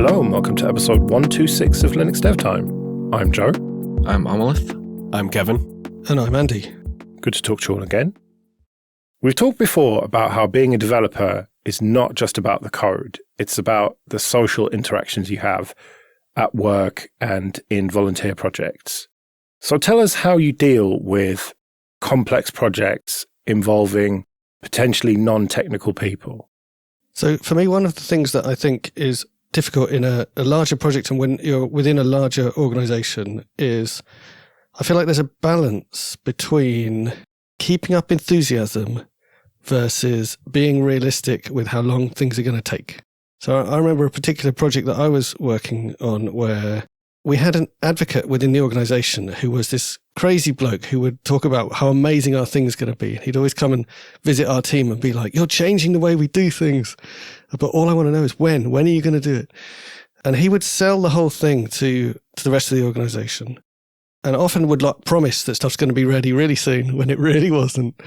Hello and welcome to episode 126 of Linux Dev Time. I'm Joe. I'm Amalith. I'm Kevin. And I'm Andy. Good to talk to you all again. We've talked before about how being a developer is not just about the code. It's about the social interactions you have at work and in volunteer projects. So tell us how you deal with complex projects involving potentially non-technical people. So for me, one of the things that I think is difficult in a larger project and when you're within a larger organization is I feel like there's a balance between keeping up enthusiasm versus being realistic with how long things are going to take. So I remember a particular project that I was working on where we had an advocate within the organization who was this crazy bloke who would talk about how amazing our thing's going to be. He'd always come and visit our team and be like, you're changing the way we do things. But all I want to know is when are you going to do it? And he would sell the whole thing to the rest of the organization and often would promise that stuff's going to be ready really soon when it really wasn't.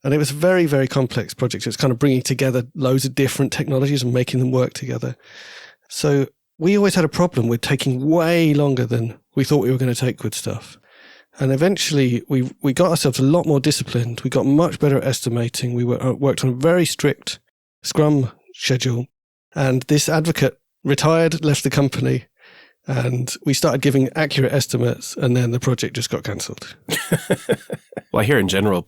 And it was a very, very complex project. It was kind of bringing together loads of different technologies and making them work together. So we always had a problem with taking way longer than we thought we were going to take with stuff. And eventually we got ourselves a lot more disciplined. We got much better at estimating. We worked on a very strict Scrum schedule. And this advocate retired, left the company, and we started giving accurate estimates, and then the project just got cancelled. Well, I hear in general,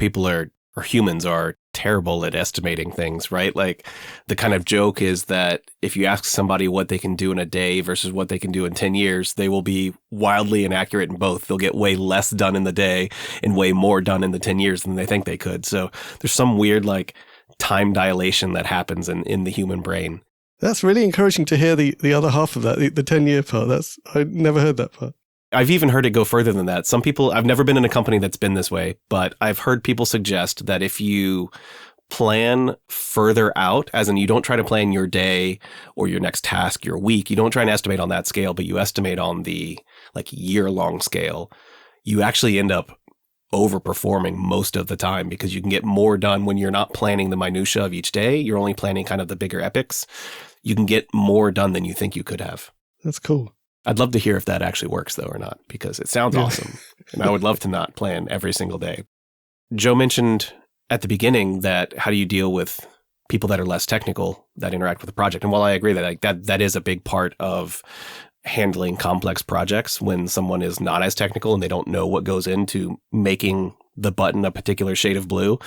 humans are terrible at estimating things, right? Like the kind of joke is that if you ask somebody what they can do in a day versus what they can do in 10 years, they will be wildly inaccurate in both. They'll get way less done in the day and way more done in the 10 years than they think they could. So there's some weird like time dilation that happens in the human brain. That's really encouraging to hear the other half of that, the 10-year part. I never heard that part. I've even heard it go further than that. Some people, I've never been in a company that's been this way, but I've heard people suggest that if you plan further out, as in you don't try to plan your day or your next task, your week, you don't try and estimate on that scale, but you estimate on the like year-long scale, you actually end up overperforming most of the time because you can get more done when you're not planning the minutia of each day. You're only planning kind of the bigger epics. You can get more done than you think you could have. That's cool. I'd love to hear if that actually works, though, or not, because it sounds awesome. And I would love to not plan every single day. Joe mentioned at the beginning that how do you deal with people that are less technical that interact with the project? And while I agree that that is a big part of handling complex projects when someone is not as technical and they don't know what goes into making the button a particular shade of blue,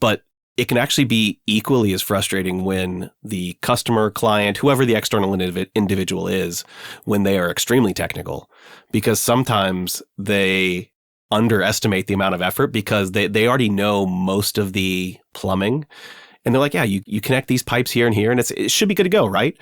but it can actually be equally as frustrating when the customer, client, whoever the external individual is, when they are extremely technical, because sometimes they underestimate the amount of effort because they already know most of the plumbing. And they're like, yeah, you connect these pipes here and here, and it should be good to go, right?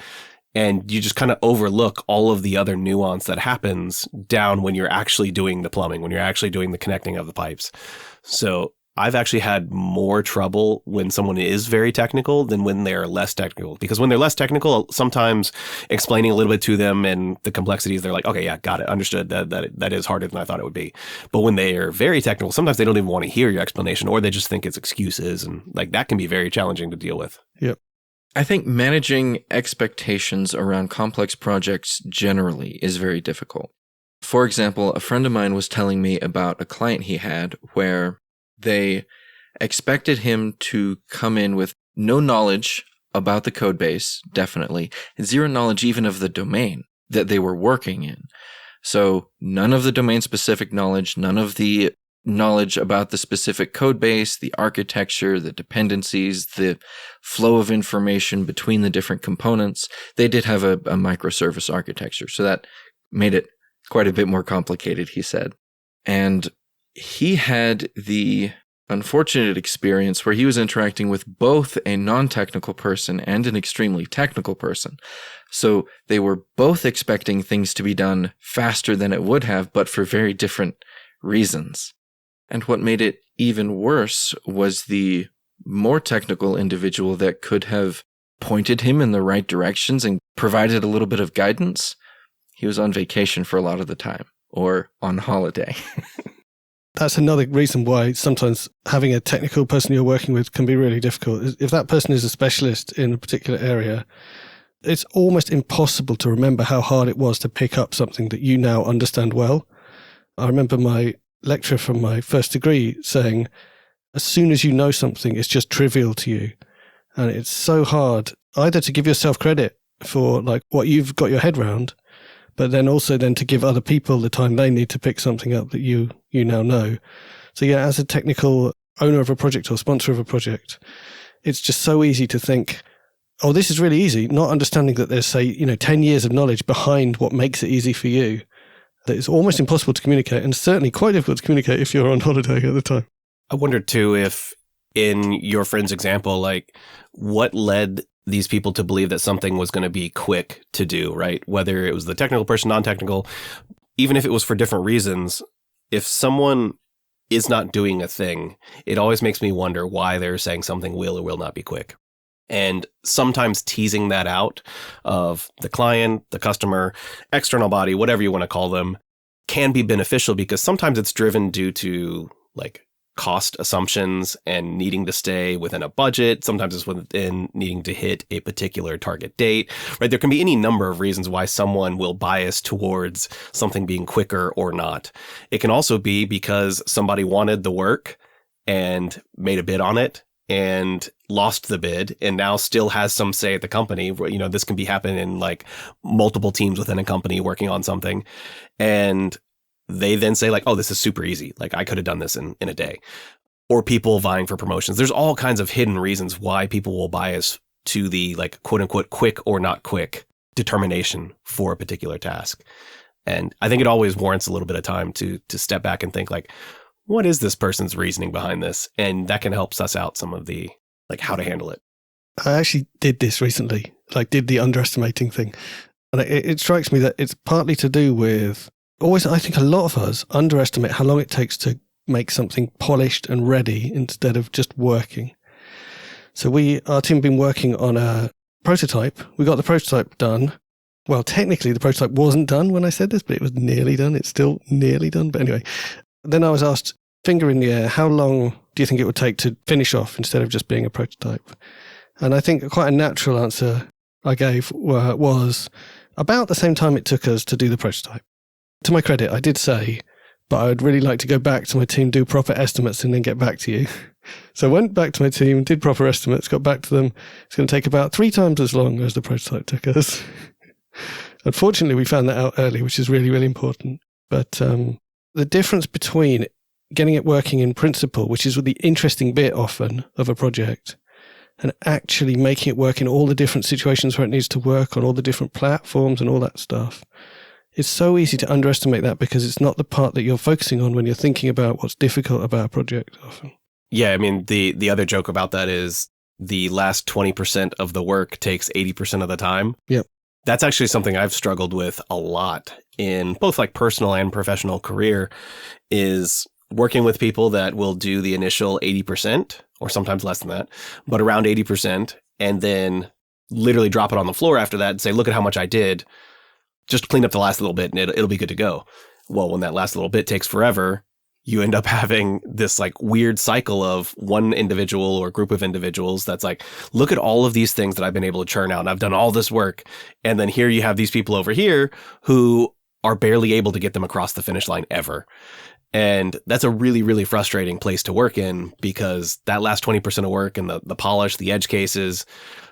And you just kind of overlook all of the other nuance that happens down when you're actually doing the plumbing, when you're actually doing the connecting of the pipes. So I've actually had more trouble when someone is very technical than when they're less technical. Because when they're less technical, sometimes explaining a little bit to them and the complexities, they're like, okay, yeah, got it, understood. That is harder than I thought it would be. But when they are very technical, sometimes they don't even want to hear your explanation, or they just think it's excuses. And like that can be very challenging to deal with. Yep. I think managing expectations around complex projects generally is very difficult. For example, a friend of mine was telling me about a client he had where they expected him to come in with no knowledge about the code base, definitely, zero knowledge even of the domain that they were working in. So none of the domain-specific knowledge, none of the knowledge about the specific code base, the architecture, the dependencies, the flow of information between the different components. They did have a microservice architecture, so that made it quite a bit more complicated, he said. And he had the unfortunate experience where he was interacting with both a non-technical person and an extremely technical person. So they were both expecting things to be done faster than it would have, but for very different reasons. And what made it even worse was the more technical individual that could have pointed him in the right directions and provided a little bit of guidance. He was on vacation for a lot of the time, or on holiday. That's another reason why sometimes having a technical person you're working with can be really difficult. If that person is a specialist in a particular area, it's almost impossible to remember how hard it was to pick up something that you now understand well. I remember my lecturer from my first degree saying, as soon as you know something, it's just trivial to you. And it's so hard either to give yourself credit for like what you've got your head round, but then also then to give other people the time they need to pick something up that you now know. So yeah, as a technical owner of a project or sponsor of a project, it's just so easy to think, oh, this is really easy, not understanding that there's, say, 10 years of knowledge behind what makes it easy for you. That it's almost impossible to communicate, and certainly quite difficult to communicate if you're on holiday at the time. I wonder too if in your friend's example, like what led these people to believe that something was going to be quick to do, right? Whether it was the technical person, non-technical, even if it was for different reasons, if someone is not doing a thing, it always makes me wonder why they're saying something will or will not be quick. And sometimes teasing that out of the client, the customer, external body, whatever you want to call them, can be beneficial because sometimes it's driven due to like cost assumptions and needing to stay within a budget. Sometimes it's within needing to hit a particular target date, right? There can be any number of reasons why someone will bias towards something being quicker or not. It can also be because somebody wanted the work and made a bid on it and lost the bid and now still has some say at the company. This can be happening in like multiple teams within a company working on something. And they then say like, oh, this is super easy. Like I could have done this in a day. Or people vying for promotions. There's all kinds of hidden reasons why people will bias to the like quote unquote quick or not quick determination for a particular task. And I think it always warrants a little bit of time to step back and think like, what is this person's reasoning behind this? And that can help suss out some of the like how to handle it. I actually did this recently, like did the underestimating thing. And it strikes me that it's partly to do with always, I think a lot of us underestimate how long it takes to make something polished and ready instead of just working. So our team have been working on a prototype. We got the prototype done. Well, technically the prototype wasn't done when I said this, but it was nearly done. It's still nearly done. But anyway, then I was asked, finger in the air, how long do you think it would take to finish off instead of just being a prototype? And I think quite a natural answer I gave was about the same time it took us to do the prototype. To my credit, I did say, but I'd really like to go back to my team, do proper estimates, and then get back to you. So I went back to my team, did proper estimates, got back to them. It's going to take about 3 times as long as the prototype took us. Unfortunately, we found that out early, which is really, really important. But the difference between getting it working in principle, which is the interesting bit often of a project, and actually making it work in all the different situations where it needs to work on all the different platforms and all that stuff, it's so easy to underestimate that because it's not the part that you're focusing on when you're thinking about what's difficult about a project often. Yeah, I mean, the other joke about that is the last 20% of the work takes 80% of the time. Yep. That's actually something I've struggled with a lot in both like personal and professional career, is working with people that will do the initial 80% or sometimes less than that, but around 80%, and then literally drop it on the floor after that and say, look at how much I did. Just clean up the last little bit and it'll be good to go. Well, when that last little bit takes forever, you end up having this like weird cycle of one individual or group of individuals that's like, look at all of these things that I've been able to churn out and I've done all this work. And then here you have these people over here who are barely able to get them across the finish line ever. And that's a really, really frustrating place to work in because that last 20% of work and the polish, the edge cases,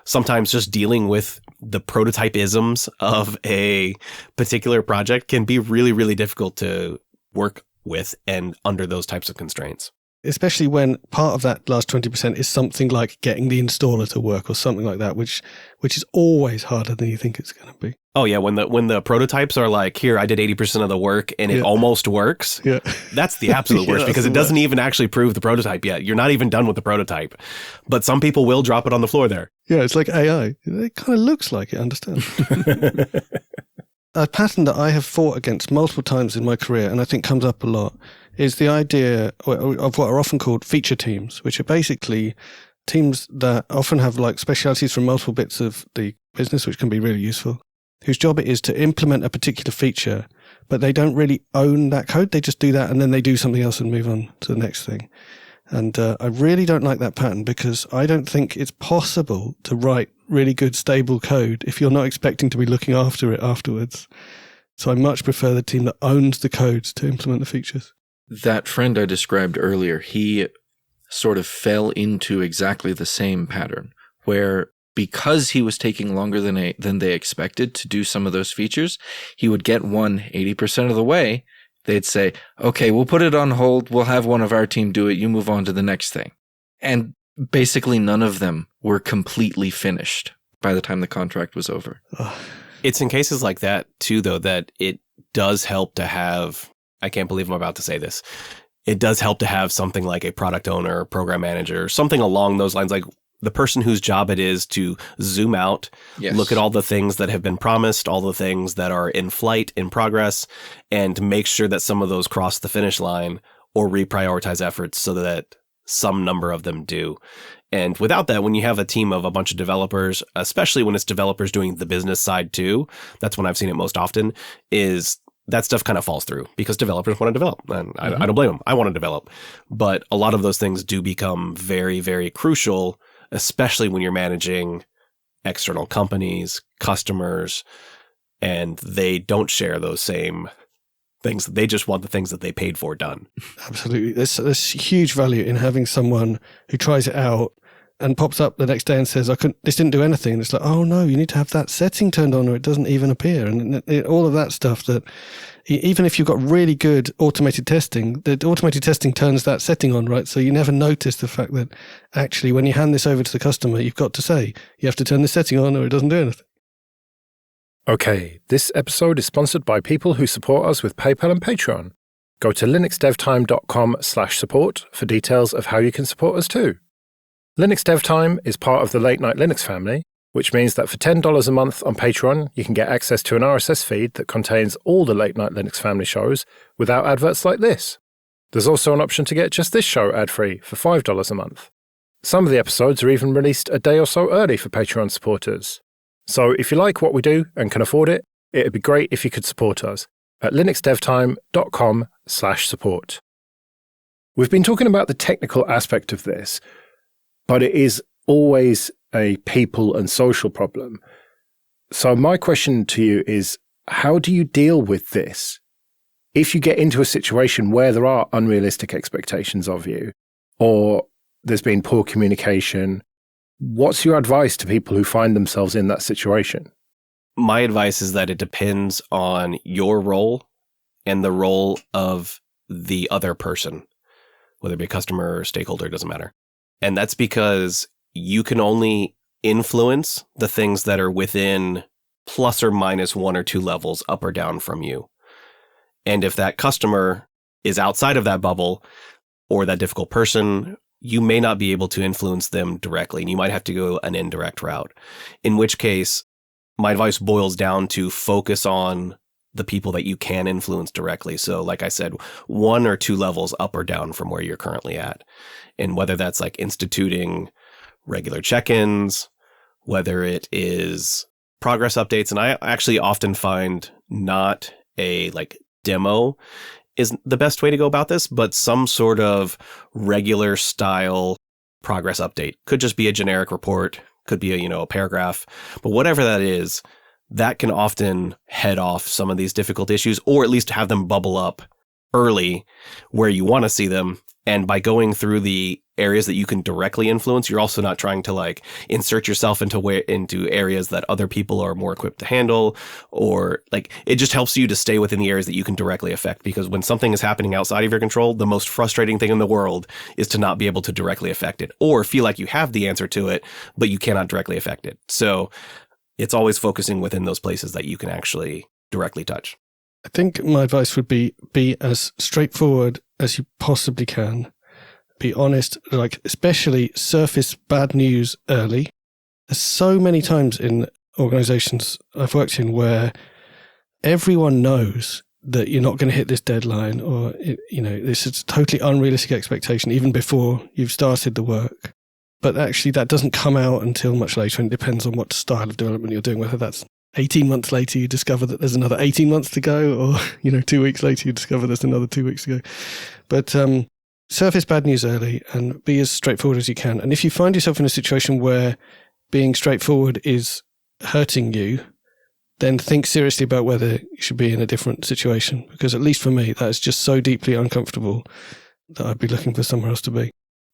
sometimes just dealing with the prototype isms of a particular project can be really, really difficult to work with and under those types of constraints. Especially when part of that last 20% is something like getting the installer to work or something like that, which is always harder than you think it's going to be. Oh yeah, when the prototypes are like, here, I did 80% of the work and it almost works. Yeah. That's the absolute worst because it doesn't even actually prove the prototype yet. You're not even done with the prototype. But some people will drop it on the floor there. Yeah, it's like AI. It kind of looks like it, understand? A pattern that I have fought against multiple times in my career, and I think comes up a lot, is the idea of what are often called feature teams, which are basically teams that often have like specialities from multiple bits of the business, which can be really useful, whose job it is to implement a particular feature, but they don't really own that code. They just do that and then they do something else and move on to the next thing. And I really don't like that pattern because I don't think it's possible to write really good, stable code if you're not expecting to be looking after it afterwards. So I much prefer the team that owns the code to implement the features. That friend I described earlier, he sort of fell into exactly the same pattern where because he was taking longer than they expected to do some of those features, he would get 80% of the way. They'd say, okay, we'll put it on hold. We'll have one of our team do it. You move on to the next thing. And basically none of them were completely finished by the time the contract was over. It's in cases like that, too, though, that it does help to have, I can't believe I'm about to say this, it does help to have something like a product owner, program manager, something along those lines, like the person whose job it is to zoom out, Yes. look at all the things that have been promised, all the things that are in flight, in progress, and make sure that some of those cross the finish line or reprioritize efforts so that some number of them do. And without that, when you have a team of a bunch of developers, especially when it's developers doing the business side too, that's when I've seen it most often, is that stuff kind of falls through because developers want to develop. And I don't blame them. I want to develop. But a lot of those things do become very, very crucial, especially when you're managing external companies, customers, and they don't share those same things. They just want the things that they paid for done. Absolutely. There's huge value in having someone who tries it out and pops up the next day and says, this didn't do anything. And it's like, oh no, you need to have that setting turned on or it doesn't even appear. And all of that stuff that even if you've got really good automated testing, the automated testing turns that setting on, right? So you never notice the fact that actually when you hand this over to the customer, you've got to say, you have to turn this setting on or it doesn't do anything. Okay, this episode is sponsored by people who support us with PayPal and Patreon. Go to linuxdevtime.com/support for details of how you can support us too. Linux Dev Time is part of the Late Night Linux family, which means that for $10 a month on Patreon, you can get access to an RSS feed that contains all the Late Night Linux family shows without adverts like this. There's also an option to get just this show ad-free for $5 a month. Some of the episodes are even released a day or so early for Patreon supporters. So if you like what we do and can afford it, it'd be great if you could support us at linuxdevtime.com/support. We've been talking about the technical aspect of this, but it is always a people and social problem. So my question to you is, how do you deal with this? If you get into a situation where there are unrealistic expectations of you, or there's been poor communication, what's your advice to people who find themselves in that situation? My advice is that it depends on your role and the role of the other person, whether it be a customer or stakeholder, it doesn't matter. And that's because you can only influence the things that are within plus or minus 1 or 2 levels up or down from you. And if that customer is outside of that bubble or that difficult person, you may not be able to influence them directly, and you might have to go an indirect route. In which case, my advice boils down to focus on the people that you can influence directly. So like I said, 1 or 2 levels up or down from where you're currently at. And whether that's like instituting regular check-ins, whether it is progress updates. And I actually often find not a like demo is the best way to go about this, but some sort of regular style progress update. Could just be a generic report, could be a paragraph, but whatever that is, that can often head off some of these difficult issues, or at least have them bubble up early where you want to see them. And by going through the areas that you can directly influence, you're also not trying to like insert yourself into areas that other people are more equipped to handle, or like it just helps you to stay within the areas that you can directly affect. Because when something is happening outside of your control, the most frustrating thing in the world is to not be able to directly affect it, or feel like you have the answer to it, but you cannot directly affect it. So it's always focusing within those places that you can actually directly touch. I think my advice would be as straightforward as you possibly can. Be honest, like especially surface bad news early. There's so many times in organizations I've worked in where everyone knows that you're not going to hit this deadline, or this is a totally unrealistic expectation even before you've started the work. But actually that doesn't come out until much later, and it depends on what style of development you're doing, whether that's 18 months later you discover that there's another 18 months to go, or 2 weeks later you discover there's another 2 weeks to go. But surface bad news early and be as straightforward as you can. And if you find yourself in a situation where being straightforward is hurting you, then think seriously about whether you should be in a different situation. Because at least for me, that is just so deeply uncomfortable that I'd be looking for somewhere else to be.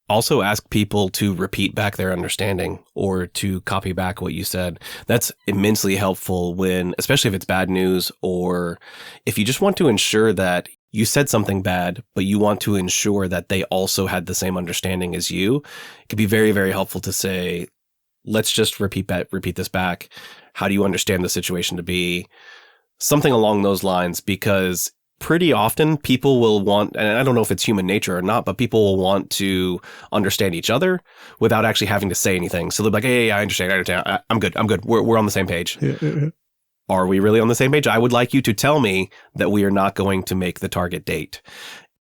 Also ask people to repeat back their understanding or to copy back what you said. That's immensely helpful when, especially if it's bad news, or if you just want to ensure that you said something bad, but you want to ensure that they also had the same understanding as you. It could be very, very helpful to say, let's just repeat this back. How do you understand the situation to be? Something along those lines, because pretty often people will want, and I don't know if it's human nature or not, but people will want to understand each other without actually having to say anything. So they'll be like, hey, I understand. I'm good. We're on the same page. Yeah. Are we really on the same page? I would like you to tell me that we are not going to make the target date.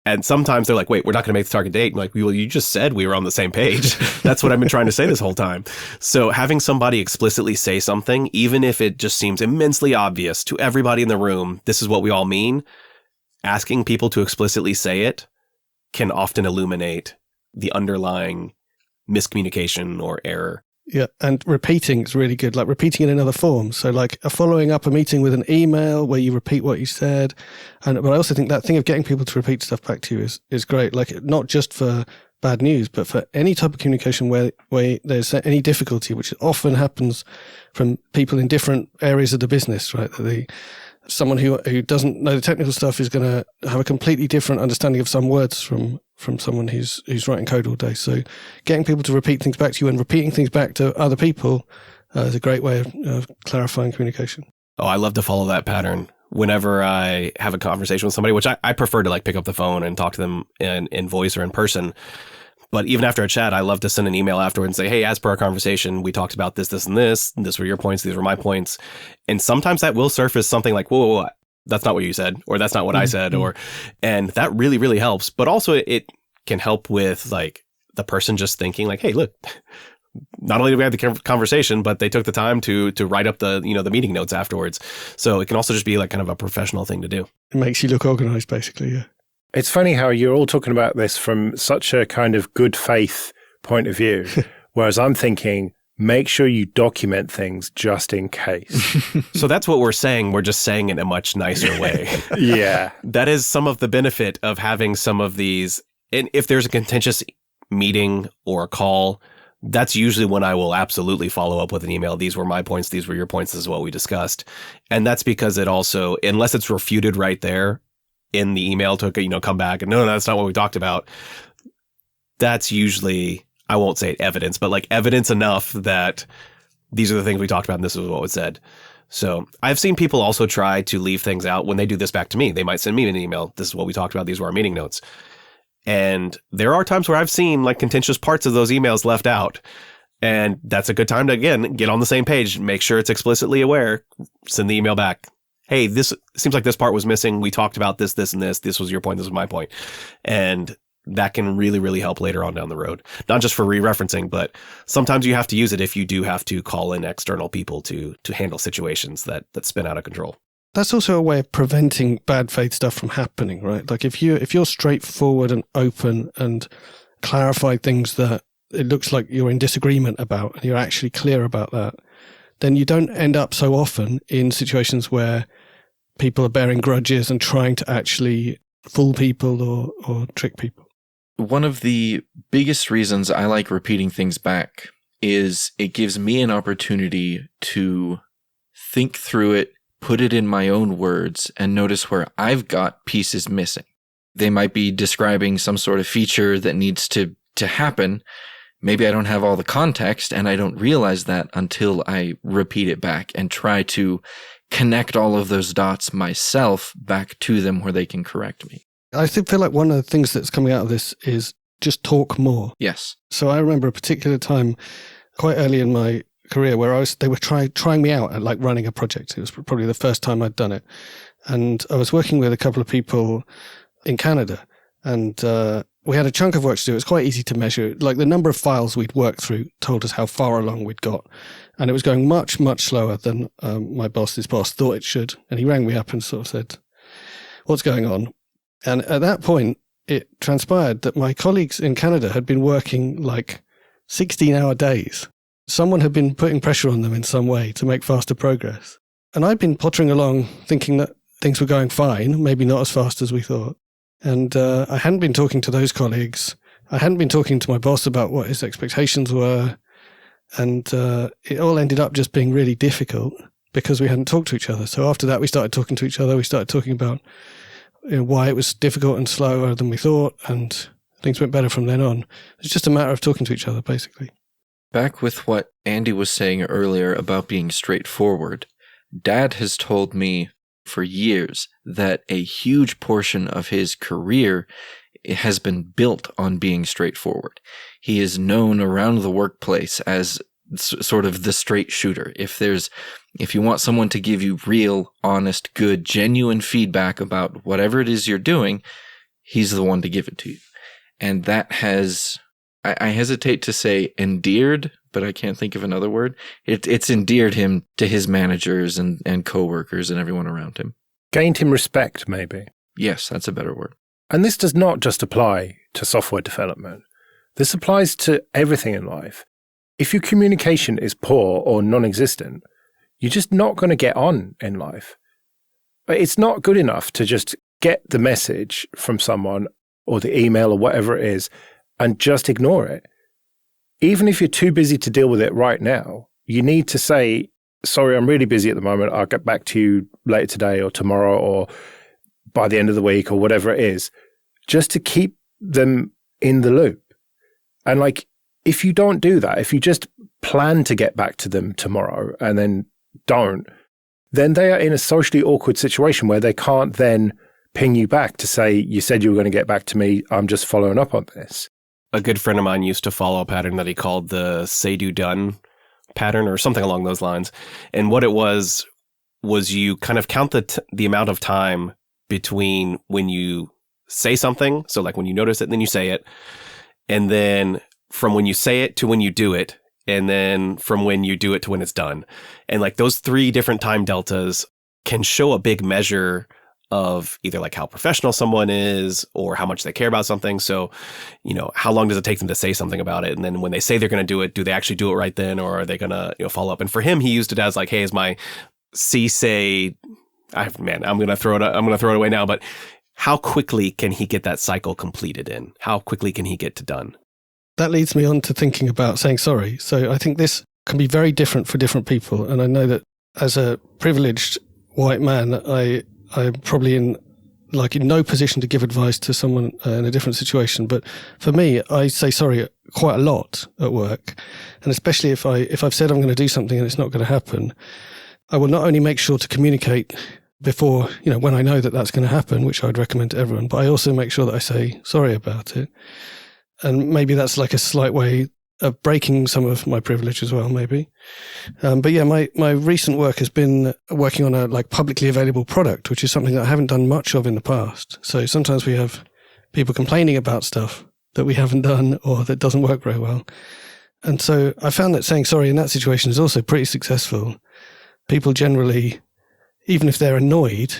And sometimes they're like, wait, we're not going to make the target date. I'm like, well, you just said we were on the same page. That's what I've been trying to say this whole time. So having somebody explicitly say something, even if it just seems immensely obvious to everybody in the room, this is what we all mean, asking people to explicitly say it can often illuminate the underlying miscommunication or error. Yeah, and repeating is really good, like repeating in another form. So like following up a meeting with an email where you repeat what you said. But I also think that thing of getting people to repeat stuff back to you is great, like not just for bad news, but for any type of communication where there's any difficulty, which often happens from people in different areas of the business, right? Someone who doesn't know the technical stuff is going to have a completely different understanding of some words from someone who's writing code all day. So getting people to repeat things back to you and repeating things back to other people is a great way of clarifying communication. Oh, I love to follow that pattern. Whenever I have a conversation with somebody, which I prefer to like pick up the phone and talk to them in voice or in person. But even after a chat, I love to send an email afterward and say, hey, as per our conversation, we talked about this, this, and this. This were your points. These were my points. And sometimes that will surface something like, whoa, that's not what you said, or that's not what I said, and that really, really helps. But also it can help with like the person just thinking like, hey, look, not only did we have the conversation, but they took the time to write up the meeting notes afterwards. So it can also just be like kind of a professional thing to do. It makes you look organized, basically, yeah. It's funny how you're all talking about this from such a kind of good faith point of view, whereas I'm thinking, make sure you document things just in case. So that's what we're saying. We're just saying it in a much nicer way. Yeah. That is some of the benefit of having some of these. And if there's a contentious meeting or a call, that's usually when I will absolutely follow up with an email. These were my points. These were your points. This is what we discussed. And that's because it also, unless it's refuted right there in the email to, come back and no, that's not what we talked about. That's usually, I won't say evidence, but like evidence enough that these are the things we talked about and this is what was said. So I've seen people also try to leave things out when they do this back to me. They might send me an email. This is what we talked about. These were our meeting notes. And there are times where I've seen like contentious parts of those emails left out. And that's a good time to, again, get on the same page, make sure it's explicitly aware, send the email back. Hey, this seems like this part was missing. We talked about this, this, and this. This was your point. This was my point. And that can really, really help later on down the road. Not just for re-referencing, but sometimes you have to use it if you do have to call in external people to handle situations that spin out of control. That's also a way of preventing bad faith stuff from happening, right? Like if you're straightforward and open and clarify things that it looks like you're in disagreement about and you're actually clear about that, then you don't end up so often in situations where people are bearing grudges and trying to actually fool people or trick people. One of the biggest reasons I like repeating things back is it gives me an opportunity to think through it, put it in my own words, and notice where I've got pieces missing. They might be describing some sort of feature that needs to happen. Maybe I don't have all the context and I don't realize that until I repeat it back and try to connect all of those dots myself back to them where they can correct me. I feel like one of the things that's coming out of this is just talk more. Yes. So I remember a particular time quite early in my career where they were trying me out at like running a project. It was probably the first time I'd done it. And I was working with a couple of people in Canada and we had a chunk of work to do. It was quite easy to measure. Like the number of files we'd worked through told us how far along we'd got. And it was going much, much slower than my boss's boss thought it should. And he rang me up and sort of said, what's going on? And at that point, it transpired that my colleagues in Canada had been working like 16-hour days someone had been putting pressure on them in some way to make faster progress. And I'd been pottering along thinking that things were going fine, maybe not as fast as we thought. And I hadn't been talking to those colleagues. I hadn't been talking to my boss about what his expectations were. And it all ended up just being really difficult because we hadn't talked to each other. So after that, we started talking to each other. We started talking about why it was difficult and slower than we thought. And things went better from then on. It's just a matter of talking to each other, basically. Back with what Andy was saying earlier about being straightforward, Dad has told me for years that a huge portion of his career has been built on being straightforward. He is known around the workplace as sort of the straight shooter. If you want someone to give you real, honest, good, genuine feedback about whatever it is you're doing, he's the one to give it to you. And that has, I hesitate to say endeared, but I can't think of another word. It's endeared him to his managers and coworkers and everyone around him. Gained him respect, maybe. Yes, that's a better word. And this does not just apply to software development. This applies to everything in life. If your communication is poor or non-existent, you're just not going to get on in life. It's not good enough to just get the message from someone or the email or whatever it is and just ignore it. Even if you're too busy to deal with it right now, you need to say, sorry, I'm really busy at the moment. I'll get back to you later today or tomorrow or by the end of the week or whatever it is, just to keep them in the loop. And if you don't do that, if you just plan to get back to them tomorrow and then don't, then they are in a socially awkward situation where they can't then ping you back to say, you said you were going to get back to me. I'm just following up on this. A good friend of mine used to follow a pattern that he called the say-do done pattern or something along those lines. And what it was you kind of count the amount of time between when you say something. So like when you notice it, then you say it. And then from when you say it to when you do it. And then from when you do it to when it's done. And like those 3 different time deltas can show a big measure of either like how professional someone is or how much they care about something. So, how long does it take them to say something about it? And then when they say they're going to do it, do they actually do it right then? Or are they going to follow up? And for him, he used it as like, hey, is my say, I'm going to throw it away now. But how quickly can he get that cycle completed in? How quickly can he get to done? That leads me on to thinking about saying sorry. So I think this can be very different for different people. And I know that as a privileged white man, I'm probably in no position to give advice to someone in a different situation. But for me, I say sorry quite a lot at work. And especially if I've said I'm going to do something and it's not going to happen, I will not only make sure to communicate before, when I know that that's going to happen, which I would recommend to everyone, but I also make sure that I say sorry about it. And maybe that's like a slight way of breaking some of my privilege as well, maybe. But yeah, my recent work has been working on a publicly available product, which is something that I haven't done much of in the past. So sometimes we have people complaining about stuff that we haven't done or that doesn't work very well. And so I found that saying sorry in that situation is also pretty successful. People generally, even if they're annoyed,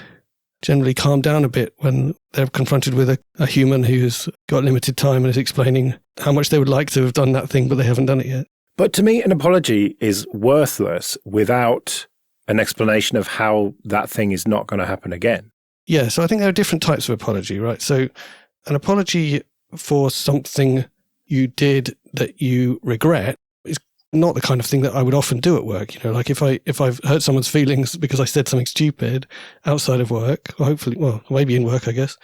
generally calm down a bit when they're confronted with a human who's got limited time and is explaining how much they would like to have done that thing, but they haven't done it yet. But to me, an apology is worthless without an explanation of how that thing is not going to happen again. Yeah, so I think there are different types of apology, right? So an apology for something you did that you regret is not the kind of thing that I would often do at work. If I've hurt someone's feelings because I said something stupid outside of work, or hopefully, maybe in work, I guess,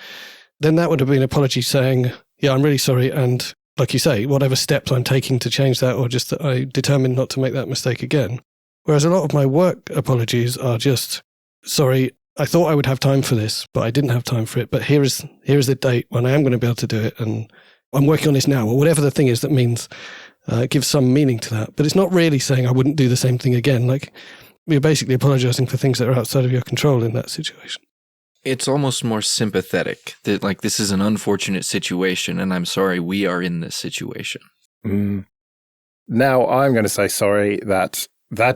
then that would have been an apology saying, yeah, I'm really sorry. And like you say, whatever steps I'm taking to change that, or just that I determined not to make that mistake again. Whereas a lot of my work apologies are just, sorry, I thought I would have time for this, but I didn't have time for it. But here is the date when I am going to be able to do it. And I'm working on this now, or whatever the thing is that means, gives some meaning to that. But it's not really saying I wouldn't do the same thing again. Like, you're basically apologizing for things that are outside of your control in that situation. It's almost more sympathetic that, like, this is an unfortunate situation and I'm sorry we are in this situation. Now I'm going to say sorry that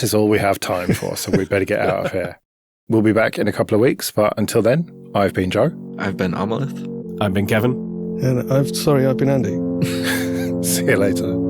is all we have time for, so we better get out of here. We'll be back in a couple of weeks, but until then, I've been Joe. I've been Amalith. I've been Kevin. And I've been Andy. See you later.